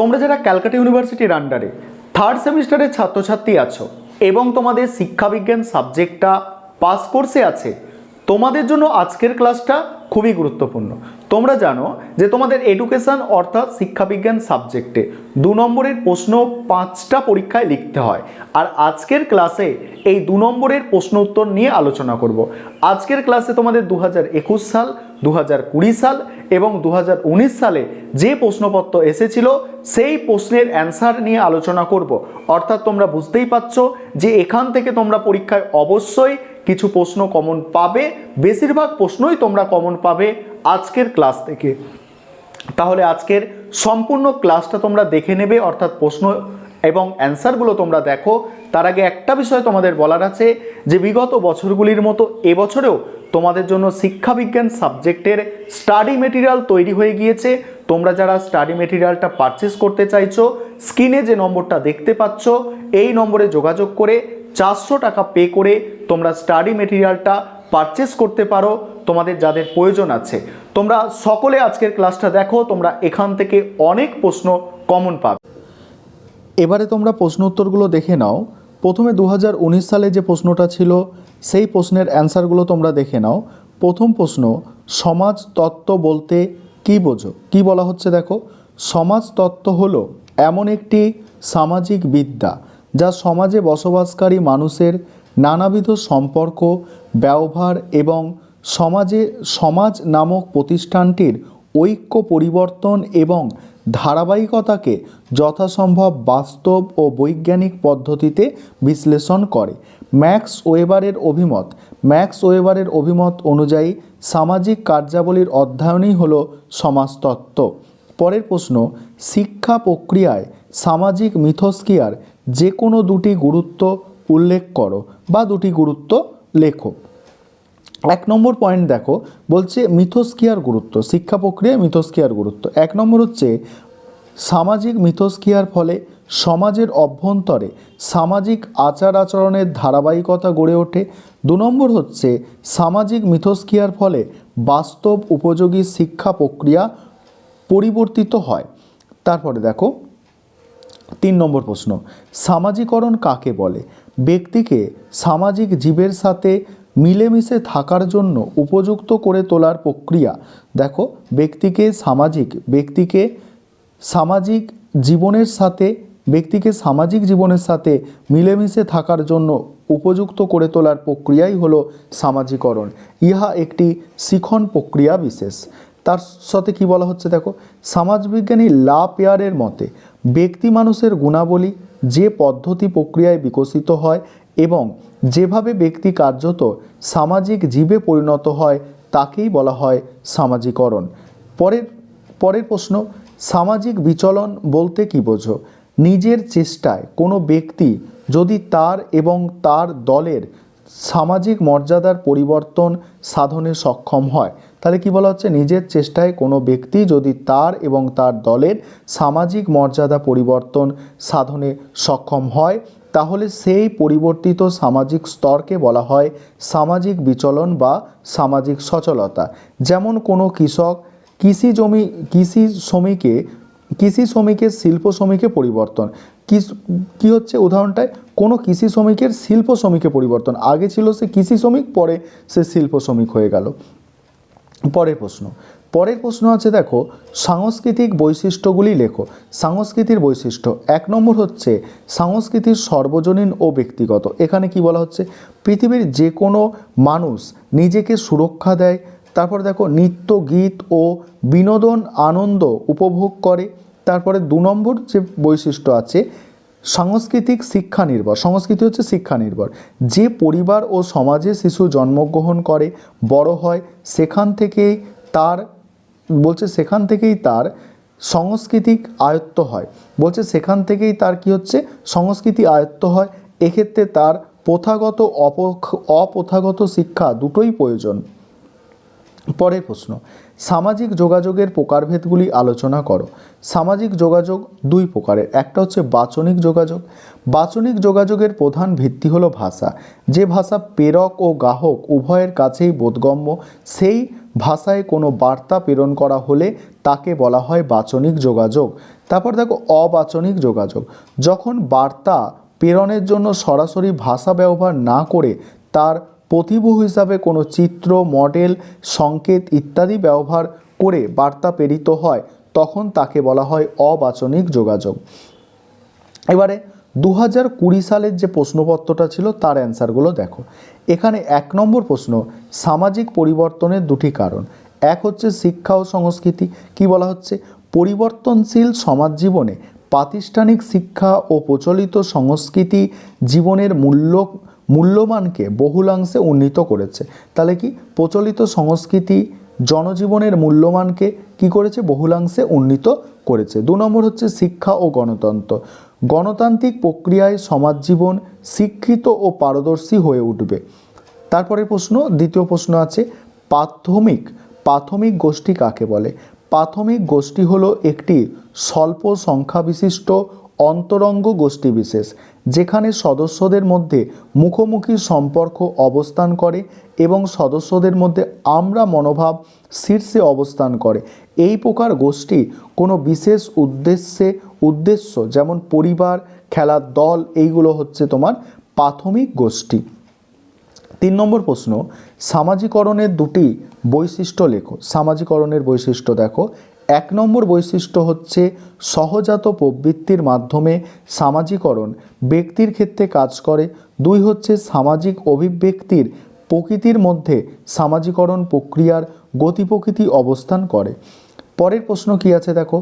তোমরা যারা ক্যালকাটা ইউনিভার্সিটির আন্ডারে থার্ড সেমিস্টারের ছাত্রছাত্রী আছো এবং তোমাদের শিক্ষাবিজ্ঞান সাবজেক্টটা পাস কোর্সে আছে, তোমাদের জন্য আজকের ক্লাসটা খুবই গুরুত্বপূর্ণ। তোমরা জানো যে তোমাদের এডুকেশন অর্থাৎ শিক্ষাবিজ্ঞান সাবজেক্টে 2 নম্বরের প্রশ্ন 5টা পরীক্ষায় লিখতে হয়। আর আজকের ক্লাসে এই 2 নম্বরের প্রশ্ন উত্তর নিয়ে আলোচনা করব। আজকের ক্লাসে তোমাদের 2021 সাল, 2020 সাল এবং 2019 সালে যে প্রশ্নপত্র এসেছিল সেই প্রশ্নের অ্যান্সার নিয়ে আলোচনা করব। অর্থাৎ তোমরা বুঝতেই পারছো যে এখান থেকে তোমরা পরীক্ষায় অবশ্যই কিছু প্রশ্ন কমন পাবে, বেশিরভাগ প্রশ্নই তোমরা কমন পাবে আজকের ক্লাস থেকে। তাহলে আজকের সম্পূর্ণ ক্লাসটা তোমরা দেখে নেবে, অর্থাৎ প্রশ্ন এবং অ্যান্সারগুলো তোমরা দেখো। তার আগে একটা বিষয় তোমাদের বলার আছে যে বিগত বছরগুলির মতো এবছরেও তোমাদের জন্য শিক্ষাবিজ্ঞান সাবজেক্টের স্টাডি মেটেরিয়াল তৈরি হয়ে গিয়েছে। তোমরা যারা স্টাডি মেটেরিয়ালটা পারচেস করতে চাইছো, স্ক্রিনে যে নম্বরটা দেখতে পাচ্ছ এই নম্বরে যোগাযোগ করে 400 টাকা পে করে তোমরা স্টাডি মেটেরিয়ালটা পারচেস করতে পারো তোমাদের যাদের প্রয়োজন আছে। তোমরা সকলে আজকের ক্লাসটা দেখো, তোমরা এখান থেকে অনেক প্রশ্ন কমন পাবে। এবারে তোমরা প্রশ্ন উত্তরগুলো দেখে নাও। প্রথমে 2019 সালে যে প্রশ্নটা ছিল সেই প্রশ্নের অ্যান্সারগুলো তোমরা দেখে নাও। প্রথম প্রশ্ন, সমাজতত্ত্ব বলতে কী বোঝো? কী বলা হচ্ছে দেখো, সমাজতত্ত্ব হলো এমন একটি সামাজিক বিদ্যা যা সমাজে বসবাসকারী মানুষের নানাবিধ সম্পর্ক, ব্যবহার এবং সমাজ নামক প্রতিষ্ঠানটির ঐক্য, পরিবর্তন এবং ধারাবাহিকতাকে যথাসম্ভব বাস্তব ও বৈজ্ঞানিক পদ্ধতিতে বিশ্লেষণ করে। ম্যাক্স ওয়েবারের অভিমত অনুযায়ী সামাজিক কার্যাবলীর অধ্যয়নই হলো সমাজতত্ত্ব। পরের প্রশ্ন, শিক্ষা প্রক্রিয়ায় সামাজিক মিথস্ক্রিয়ার যে কোনো 2টি গুরুত্ব উল্লেখ করো বা 2টি গুরুত্ব লেখো। 1 নম্বর পয়েন্ট দেখো, বলছে মিথস্ক্রিয়ার গুরুত্ব, শিক্ষা প্রক্রিয়ায় মিথস্ক্রিয়ার গুরুত্ব। 1 নম্বর হচ্ছে সামাজিক মিথস্ক্রিয়ার ফলে সমাজের অভ্যন্তরে সামাজিক আচার আচরণের ধারাবাহিকতা গড়ে ওঠে। 2 নম্বর হচ্ছে সামাজিক মিথস্ক্রিয়ার ফলে বাস্তব উপযোগী শিক্ষা প্রক্রিয়া পরিবর্তিত হয়। তারপরে দেখো 3 নম্বর প্রশ্ন, সামাজিকরণ কাকে বলে? ব্যক্তিকে সামাজিক জীবের সাথে মিলেমিশে থাকার জন্য উপযুক্ত করে তোলার প্রক্রিয়া। দেখো, ব্যক্তিকে সামাজিক জীবনের সাথে মিলেমিশে থাকার জন্য উপযুক্ত করে তোলার প্রক্রিয়াই হলো সামাজিকরণ। ইহা একটি শিখন প্রক্রিয়া বিশেষ। তার সাথে কি বলা হচ্ছে দেখো, সমাজবিজ্ঞানী লা পেয়ারের মতে ব্যক্তি মানুষের গুণাবলী যে পদ্ধতি প্রক্রিয়ায় বিকশিত হয় এবং যেভাবে ব্যক্তি কার্যত সামাজিক জীবে পরিণত হয় তাকেই বলা হয় সামাজিকরণ। পরের প্রশ্ন, সামাজিক বিচলন বলতে কী বোঝো? নিজের চেষ্টায় কোনো ব্যক্তি যদি তার এবং তার দলের সামাজিক মর্যাদার পরিবর্তন সাধনে সক্ষম হয়। তাহলে কি বলা হচ্ছে, নিজের চেষ্টায় কোনো ব্যক্তি যদি তার এবং তার দলের সামাজিক মর্যাদা পরিবর্তন সাধনে সক্ষম হয় তাহলে সেই পরিবর্তিত সামাজিক স্তরকে বলা হয় সামাজিক বিচলন বা সামাজিক সচলতা। যেমন কোনো কৃষক কৃষি শ্রমিকের শিল্প শ্রমিকে পরিবর্তন। কি হচ্ছে উদাহরণটায়, কোনো কৃষি শ্রমিকের শিল্প শ্রমিকে পরিবর্তন। আগে ছিল সে কৃষি শ্রমিক, পরে সে শিল্প শ্রমিক হয়ে গেল। পরের প্রশ্ন আছে দেখো, সাংস্কৃতিক বৈশিষ্ট্যগুলি লেখো। সংস্কৃতির বৈশিষ্ট্য 1 নম্বর হচ্ছে সংস্কৃতির সর্বজনীন ও ব্যক্তিগত। এখানে কি বলা হচ্ছে, পৃথিবীর যে কোনো মানুষ নিজেকে সুরক্ষা দেয়। তারপর দেখো, নৃত্য, গীত ও বিনোদন আনন্দ উপভোগ করে। তারপরে 2 নম্বর যে বৈশিষ্ট্য আছে সাংস্কৃতিক শিক্ষা নির্ভর। সংস্কৃতি হচ্ছে শিক্ষা নির্ভর। যে পরিবার ও সমাজে শিশু জন্মগ্রহণ করে বড় হয় সেখান থেকেই তার সাংস্কৃতিক আয়ত্ত হয়। বলছে সেখান থেকেই তার কি হচ্ছে, সংস্কৃতি আয়ত্ত হয়। এক্ষেত্রে তার প্রথাগত অপ্রথাগত শিক্ষা দুটোই প্রয়োজন। পরের প্রশ্ন, সামাজিক যোগাযোগের প্রকারভেদগুলি আলোচনা করো। সামাজিক যোগাযোগ 2 প্রকারের। একটা হচ্ছে বাচনিক যোগাযোগ। বাচনিক যোগাযোগের প্রধান ভিত্তি হলো ভাষা। যে ভাষা প্রেরক ও গ্রাহক উভয়ের কাছেই বোধগম্য সেই ভাষায় কোনো বার্তা প্রেরণ করা হলে তাকে বলা হয় বাচনিক যোগাযোগ। তারপর দেখো অবাচনিক যোগাযোগ, যখন বার্তা প্রেরণের জন্য সরাসরি ভাষা ব্যবহার না করে তার প্রতিভূ হিসাবে কোনো চিত্র, মডেল, সংকেত ইত্যাদি ব্যবহার করে বার্তা প্রেরিত হয় তখন তাকে বলা হয় অবাচনিক যোগাযোগ। এবারে 2020 সালের যে প্রশ্নপত্রটা ছিল তার অ্যান্সারগুলো দেখো। এখানে 1 নম্বর প্রশ্ন, সামাজিক পরিবর্তনের দুটি কারণ। এক হচ্ছে শিক্ষা ও সংস্কৃতি। কি বলা হচ্ছে? পরিবর্তনশীল সমাজ জীবনে প্রাতিষ্ঠানিক শিক্ষা ও প্রচলিত সংস্কৃতি জীবনের মূল্যমানকে বহুলাংশে উন্নীত করেছে। তাহলে কি প্রচলিত সংস্কৃতি জনজীবনের মূল্যমানকে কি করেছে? বহুলাংশে উন্নীত করেছে। 2 নম্বর হচ্ছে শিক্ষা ও গণতন্ত্র। গণতান্ত্রিক প্রক্রিয়ায় সমাজ জীবন শিক্ষিত ও পারদর্শী হয়ে উঠবে। তারপরে প্রশ্ন, দ্বিতীয় প্রশ্ন আছে প্রাথমিক গোষ্ঠী কাকে বলে? প্রাথমিক গোষ্ঠী হলো একটি স্বল্প সংখ্যা বিশিষ্ট অন্তরঙ্গ গোষ্ঠী বিশেষ, যেখানে সদস্যদের মধ্যে মুখোমুখি সম্পর্ক অবস্থান করে এবং সদস্যদের মধ্যে আমরা মনোভাব শীর্ষে অবস্থান করে। এই প্রকার গোষ্ঠী কোনো বিশেষ উদ্দেশ্য যেমন পরিবার, খেলার দল, এইগুলো হচ্ছে তোমার প্রাথমিক গোষ্ঠী। 3 নম্বর প্রশ্ন, সামাজিকরণের দুটি বৈশিষ্ট্য লেখো। সামাজিকরণের বৈশিষ্ট্য দেখো। 1 নম্বর বৈশিষ্ট্য হচ্ছে সহজাত প্রবৃত্তির মাধ্যমে সামাজিকরণ ব্যক্তির ক্ষেত্রে কাজ করে। 2 হচ্ছে সামাজিক অভিব্যক্তির প্রকৃতির মধ্যে সামাজিকরণ প্রক্রিয়ার গতি প্রকৃতি অবস্থান করে। পরের প্রশ্ন কি আছে দেখো,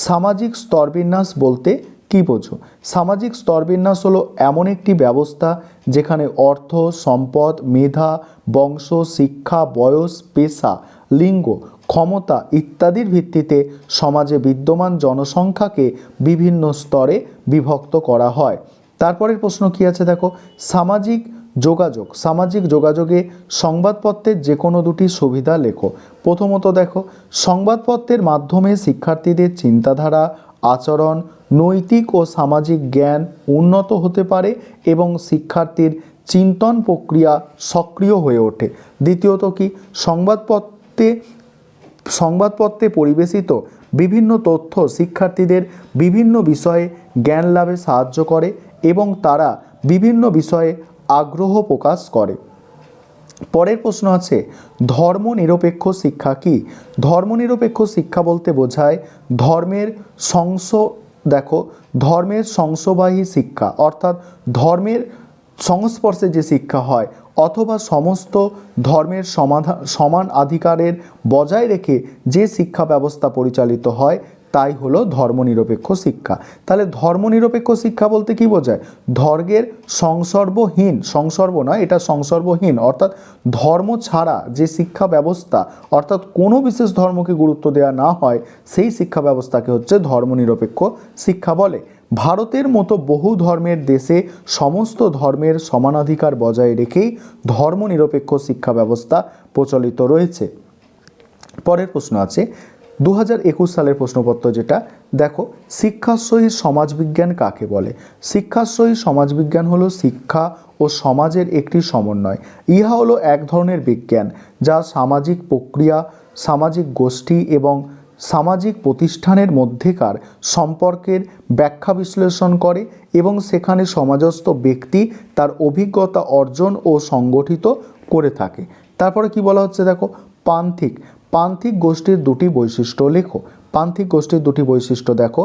সামাজিক স্তরবিন্যাস বলতে কি বোঝো? সামাজিক স্তরবিন্যাস হলো এমন একটি ব্যবস্থা যেখানে অর্থ, সম্পদ, মেধা, বংশ, শিক্ষা, বয়স, পেশা, লিঙ্গ, ক্ষমতা ইত্যাদির ভিত্তিতে সমাজে বিদ্যমান জনসংখ্যাকে বিভিন্ন স্তরে বিভক্ত করা হয়। তারপরের প্রশ্ন কি আছে দেখো, সামাজিক যোগাযোগে সংবাদপত্রের যে কোনো দুটি সুবিধা লেখো। প্রথমত দেখো, সংবাদপত্রের মাধ্যমে শিক্ষার্থীদের চিন্তাধারা, আচরণ, নৈতিক ও সামাজিক জ্ঞান উন্নত হতে পারে এবং শিক্ষার্থীর চিন্তন প্রক্রিয়া সক্রিয় হয়ে ওঠে। দ্বিতীয়ত কি, সংবাদপত্রে পরিবেশিত বিভিন্ন তথ্য শিক্ষার্থীদের বিভিন্ন বিষয়ে জ্ঞান লাভে সাহায্য করে এবং তারা বিভিন্ন বিষয়ে আগ্রহ প্রকাশ করে। পরের প্রশ্ন আছে, ধর্মনিরপেক্ষ শিক্ষা কি? ধর্মনিরপেক্ষ শিক্ষা বলতে বোঝায় ধর্মের সংশোবাহী শিক্ষা, অর্থাৎ ধর্মের সংস্পর্শে যে শিক্ষা হয় অথবা সমস্ত ধর্মের সমান অধিকারের বজায় রেখে যে শিক্ষা ব্যবস্থা পরিচালিত হয় তাই হলো ধর্মনিরপেক্ষ শিক্ষা। তাহলে ধর্মনিরপেক্ষ শিক্ষা বলতে কি বোঝায়? ধর্মের সংসর্বহীন অর্থাৎ ধর্ম ছাড়া যে শিক্ষা ব্যবস্থা, অর্থাৎ কোনো বিশেষ ধর্মকে গুরুত্ব দেওয়া না হয় সেই শিক্ষা ব্যবস্থাকে হচ্ছে ধর্মনিরপেক্ষ শিক্ষা বলে। ভারতের মতো বহু ধর্মের দেশে সমস্ত ধর্মের সমানাধিকার বজায় রেখেই ধর্মনিরপেক্ষ শিক্ষা ব্যবস্থা প্রচলিত রয়েছে। পরের প্রশ্ন আছে 2021 সালের প্রশ্নপত্র, যেটা দেখো, শিক্ষাশ্রয়ী সমাজবিজ্ঞান কাকে বলে? শিক্ষাশ্রয়ী সমাজবিজ্ঞান হলো শিক্ষা ও সমাজের একটি সমন্বয়। ইহা হলো এক ধরনের বিজ্ঞান যা সামাজিক প্রক্রিয়া, সামাজিক গোষ্ঠী এবং সামাজিক প্রতিষ্ঠানের মধ্যেকার সম্পর্কের ব্যাখ্যা বিশ্লেষণ করে এবং সেখানে সমাজস্থ ব্যক্তি তার অভিজ্ঞতা অর্জন ও সংগঠিত করে থাকে। তারপরে কি বলা হচ্ছে দেখো, প্রান্তিক গোষ্ঠীর দুটি বৈশিষ্ট্য লেখো। প্রান্তিক গোষ্ঠীর দুটি বৈশিষ্ট্য দেখো।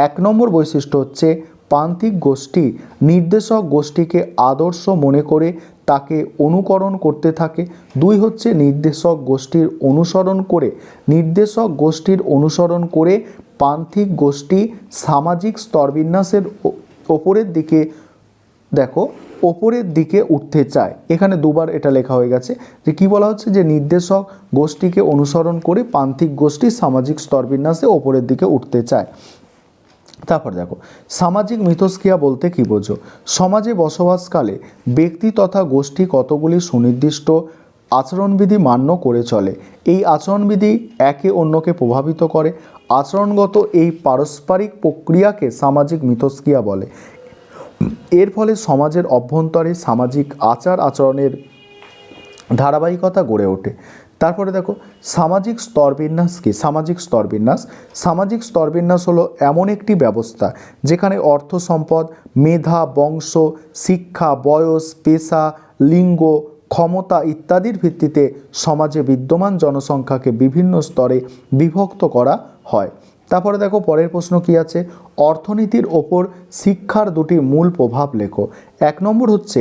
1 নম্বর বৈশিষ্ট্য হচ্ছে প্রান্তিক গোষ্ঠী নির্দেশক গোষ্ঠীকে আদর্শ মনে করে তাকে অনুকরণ করতে থাকে। 2 হচ্ছে নির্দেশক গোষ্ঠীর অনুসরণ করে প্রান্তিক গোষ্ঠী সামাজিক স্তরবিন্যাসের ওপরের দিকে উঠতে চায়। এখানে 2 বার এটা লেখা হয়ে গেছে যে কি বলা হচ্ছে, যে নির্দেশক গোষ্ঠীকে অনুসরণ করে প্রান্তিক গোষ্ঠী সামাজিক স্তরবিন্যাসে ওপরের দিকে উঠতে চায়। তারপর দেখো, সামাজিক মিথস্ক্রিয়া বলতে কি বোঝো? সমাজে বসবাসকালে ব্যক্তি তথা গোষ্ঠী কতগুলি সুনির্দিষ্ট আচরণবিধি মান্য করে চলে। এই আচরণবিধি একে অন্যকে প্রভাবিত করে। আচরণগত এই পারস্পরিক প্রক্রিয়াকে সামাজিক মিথস্ক্রিয়া বলে। এর ফলে সমাজের অভ্যন্তরে সামাজিক আচার আচরণের ধারাবাহিকতা গড়ে ওঠে। তারপরে দেখো সামাজিক স্তরবিন্যাস কি? সামাজিক স্তরবিন্যাস হলো এমন একটি ব্যবস্থা যেখানে অর্থ সম্পদ, মেধা, বংশ, শিক্ষা, বয়স, পেশা, লিঙ্গ, ক্ষমতা ইত্যাদির ভিত্তিতে সমাজে বিদ্যমান জনসংখ্যাকে বিভিন্ন স্তরে বিভক্ত করা হয়। তারপরে দেখো পরের প্রশ্ন কি আছে, অর্থনীতির ওপর শিক্ষার দুটি মূল প্রভাব লেখো। 1 নম্বর হচ্ছে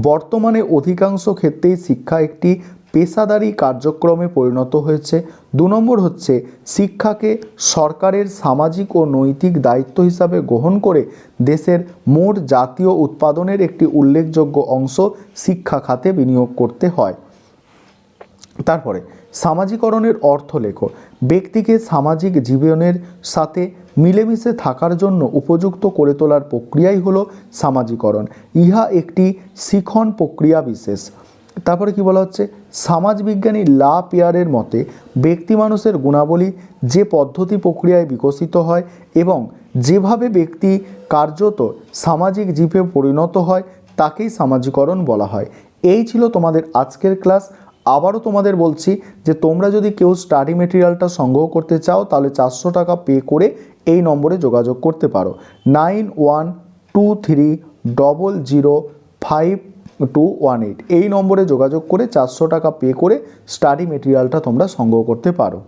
বর্তমানে অধিকাংশ ক্ষেত্রেই শিক্ষা একটি পেশাদারি কার্যক্রমে পরিণত হয়েছে। 2 নম্বর হচ্ছে শিক্ষাকে সরকারের সামাজিক ও নৈতিক দায়িত্ব হিসাবে গ্রহণ করে দেশের মোট জাতীয় উৎপাদনের একটি উল্লেখযোগ্য অংশ শিক্ষা খাতে বিনিয়োগ করতে হয়। তারপরে সামাজিকরণের অর্থ লেখো। ব্যক্তিকে সামাজিক জীবনের সাথে মিলেমিশে থাকার জন্য উপযুক্ত করে তোলার প্রক্রিয়াই হলো সামাজিকরণ। ইহা একটি শিখন প্রক্রিয়া বিশেষ। তারপরে কি বলা হচ্ছে, সমাজবিজ্ঞানী লা পিয়ারের মতে ব্যক্তি মানুষের গুণাবলী যে পদ্ধতি প্রক্রিয়ায় বিকশিত হয় এবং যেভাবে ব্যক্তি কার্যত সামাজিক জীবে পরিণত হয় তাকেই সামাজিকরণ বলা হয়। এই ছিল তোমাদের আজকের ক্লাস। আবারও তোমাদের বলছি যে তোমরা যদি কেউ স্টাডি মেটেরিয়ালটা সংগ্রহ করতে চাও তাহলে 400 টাকা পে করে এই নম্বরে যোগাযোগ করতে পারো, 9123005218 এই নম্বরে যোগাযোগ করে 400 টাকা পে করে স্টাডি মেটেরিয়ালটা তোমরা সংগ্রহ করতে পারো।